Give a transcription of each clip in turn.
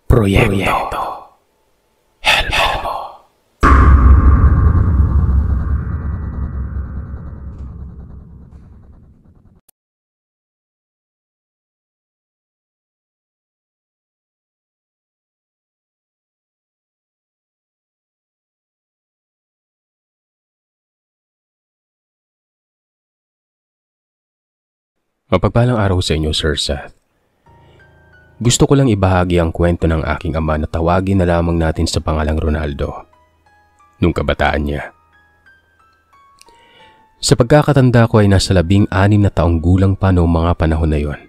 Proyekto Helmo. Mapagpalang araw sa inyo, Sir Seth. Gusto ko lang ibahagi ang kwento ng aking ama na tawagin na lamang natin sa pangalang Ronaldo, nung kabataan niya. Sa pagkakatanda ko ay nasa 16 na taong gulang pa noong mga panahon na yon.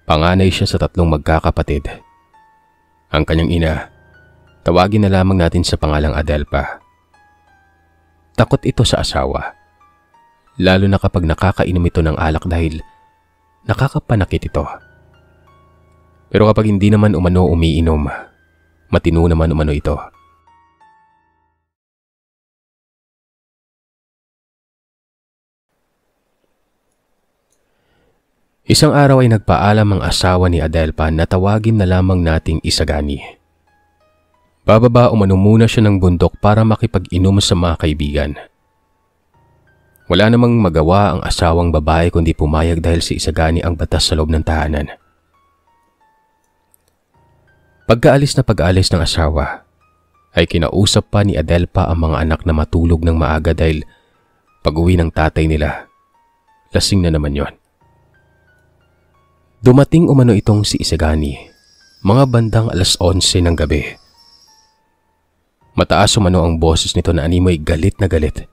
Panganay siya sa 3 magkakapatid. Ang kanyang ina, tawagin na lamang natin sa pangalang Adelpa. Takot ito sa asawa, lalo na kapag nakakainom ito ng alak dahil nakakapanakit ito. Pero kapag hindi naman umano umiinom, matino naman umano ito. Isang araw ay nagpaalam ang asawa ni Adelpa na tawagin na lamang nating Isagani. Bababa umano muna siya ng bundok para makipag-inom sa mga kaibigan. Wala namang magawa ang asawang babae kundi pumayag dahil si Isagani ang batas sa loob ng tahanan. Pagkaalis ng asawa, ay kinausap pa ni Adelpa ang mga anak na matulog ng maaga dahil pag-uwi ng tatay nila, lasing na naman yon. Dumating umano itong si Isagani, mga bandang 11:00 ng gabi. Mataas umano ang boses nito na animoy galit na galit.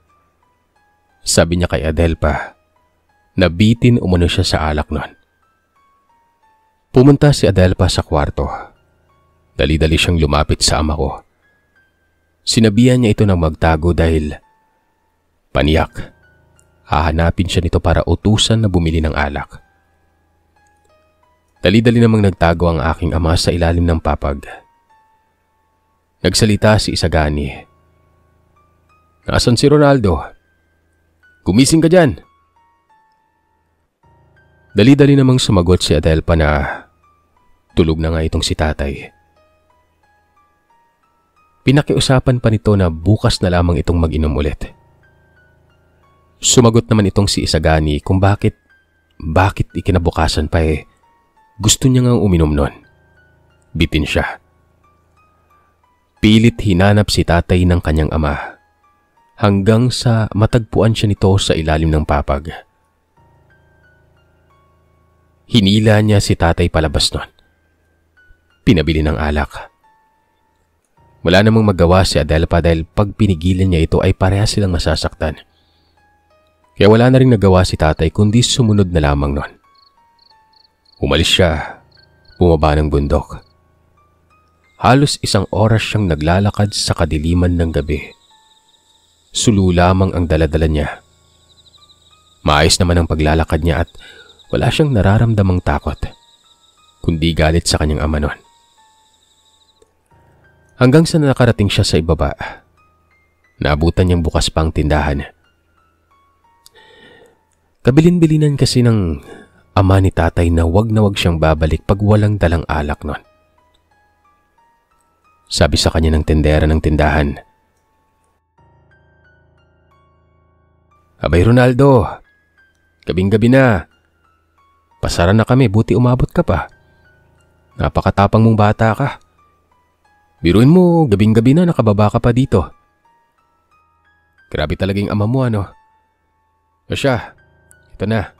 Sabi niya kay Adelpa, nabitin umano siya sa alak nun. Pumunta si Adelpa sa kwarto. Dali-dali siyang lumapit sa ama ko. Sinabihan niya ito ng magtago dahil paniyak. Hahanapin siya nito para utusan na bumili ng alak. Dali-dali namang nagtago ang aking ama sa ilalim ng papag. Nagsalita si Isagani. Nasaan si Ronaldo? Gumising ka dyan! Dali-dali namang sumagot si Adelpa na tulog na nga itong si tatay. Pinakiusapan pa nito na bukas na lamang itong mag-inom ulit. Sumagot naman itong si Isagani kung bakit ikinabukasan pa gusto niya ngang uminom nun. Bitin siya. Pilit hinanap si tatay ng kanyang ama hanggang sa matagpuan siya nito sa ilalim ng papag. Hinila niya si tatay palabas nun. Pinabili ng alak. Wala namang magawa si Adelpa dahil pag pinigilan niya ito ay parehas silang masasaktan. Kaya wala na rin nagawa si tatay kundi sumunod na lamang nun. Umalis siya, bumaba ng bundok. Halos 1 oras siyang naglalakad sa kadiliman ng gabi. Sulu lamang ang daladala niya. Maayos naman ang paglalakad niya at wala siyang nararamdamang takot, kundi galit sa kanyang ama nun. Hanggang sa nakarating siya sa ibaba, naabutan niyang bukas pa ang tindahan. Kabilin-bilinan kasi ng ama ni tatay na wag siyang babalik pag walang dalang alak nun. Sabi sa kanya ng tendera ng tindahan, "Abay Ronaldo, gabing-gabi na. Pasara na kami, buti umabot ka pa. Napakatapang mong bata ka. Biruin mo, gabing-gabi na nakababa ka pa dito. Grabe talagang ama mo ano. O siya, ito na.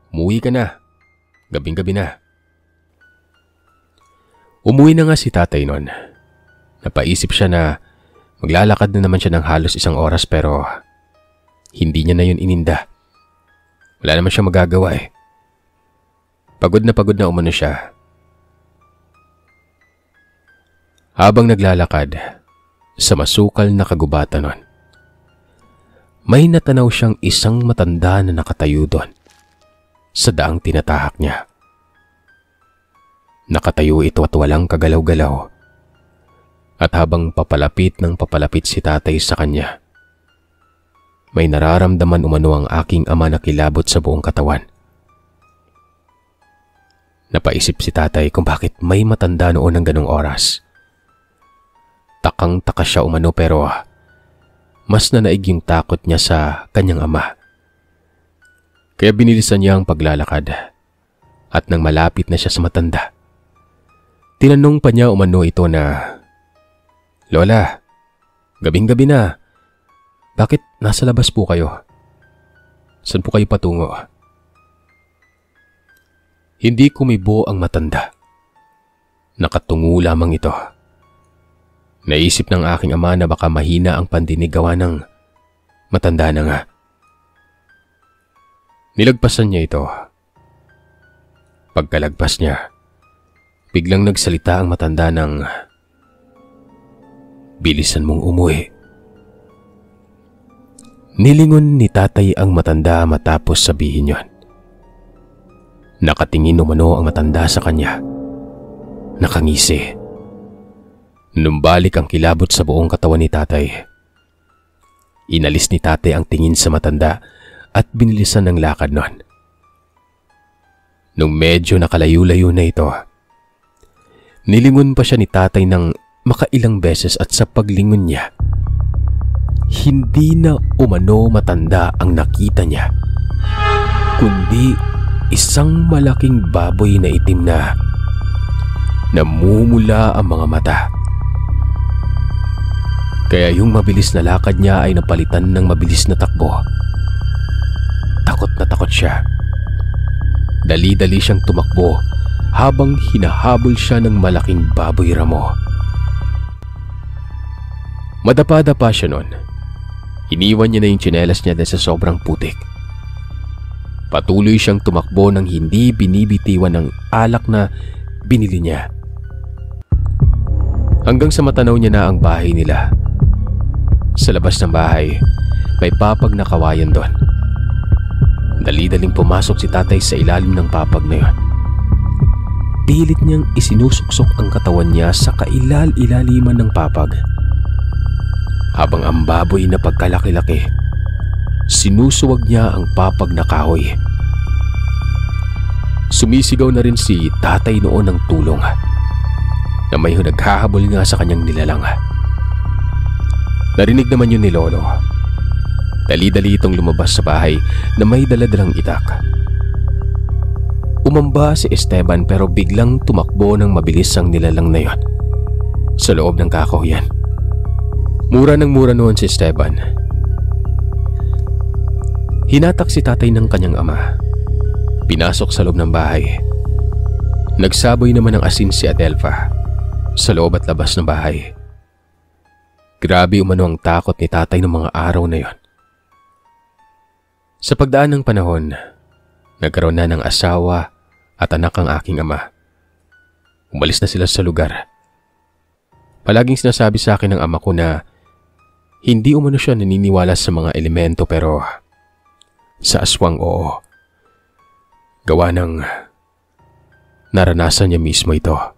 Umuwi ka na. Gabing-gabi na." Umuwi na nga si tatay nun. Napaisip siya na maglalakad na naman siya ng halos 1 oras pero hindi niya na yun ininda. Wala naman siya magagawa Pagod na umano siya. Habang naglalakad sa masukal na kagubatan nun, may natanaw siyang isang matanda na nakatayo doon sa daang tinatahak niya. Nakatayo ito at walang kagalaw-galaw. At habang papalapit si tatay sa kanya, may nararamdaman umano ang aking ama na kilabot sa buong katawan. Napaisip si tatay kung bakit may matanda noon ng ganong oras. Takang-taka siya umano pero mas nanaig yung takot niya sa kanyang ama. Kaya binilisan niya ang paglalakad at nang malapit na siya sa matanda, tinanong pa niya umano ito na, "Lola, gabing-gabi na. Bakit nasa labas po kayo? Saan po kayo patungo?" Hindi kumibo ang matanda. Nakatungo lamang ito. Naisip ng aking ama na baka mahina ang pandinig gawa ng matanda na nga. Nilagpasan niya ito. Pagkalagpas niya, biglang nagsalita ang matanda ng, "Bilisan mong umuwi." Nilingon ni tatay ang matanda matapos sabihin yon. Nakatingin umano ang matanda sa kanya. Nakangisi. Numbalik ang kilabot sa buong katawan ni tatay. Inalis ni tatay ang tingin sa matanda at binilisan ng lakad nun. Nung medyo nakalayo-layo na ito, nilingon pa siya ni tatay ng makailang beses at sa paglingon niya, hindi na umano matanda ang nakita niya, kundi isang malaking baboy na itim na namumula ang mga mata. Kaya yung mabilis na lakad niya ay napalitan ng mabilis na takbo. Takot na takot siya. Dali-dali siyang tumakbo habang hinahabol siya ng malaking baboy ramo. Madapa-dapa siya nun. Iniwan niya na yung tsinelas niya dahil sa sobrang putik. Patuloy siyang tumakbo nang hindi binibitiwan ng alak na binili niya. Hanggang sa matanaw niya na ang bahay nila. Sa labas ng bahay, may papag na kawayan doon. Dali-daling pumasok si tatay sa ilalim ng papag na yun. Pilit niyang isinusuksok ang katawan niya sa kailal-ilaliman ng papag. Habang ang baboy na pagkalaki-laki, sinusuwag niya ang papag na kahoy. Sumisigaw na rin si tatay noon ng tulong na may naghahabol nga sa kanyang nilalang. Narinig naman yun ni Lolo. Dali-dali itong lumabas sa bahay na may daladalang itak. Umamba si Esteban pero biglang tumakbo ng mabilis ang nilalang na yon sa loob ng kakahuyan. Mura ng mura noon si Esteban. Hinatak si tatay ng kanyang ama. Pinasok sa loob ng bahay. Nagsaboy naman ng asin si Adelfa sa loob at labas ng bahay. Grabe umano ang takot ni tatay ng mga araw na yon. Sa pagdaan ng panahon, nagkaroon na ng asawa at anak ang aking ama. Umalis na sila sa lugar. Palaging sinasabi sa akin ng ama ko na hindi umano siya naniniwala sa mga elemento pero sa aswang oo. Gawa ng naranasan niya mismo ito.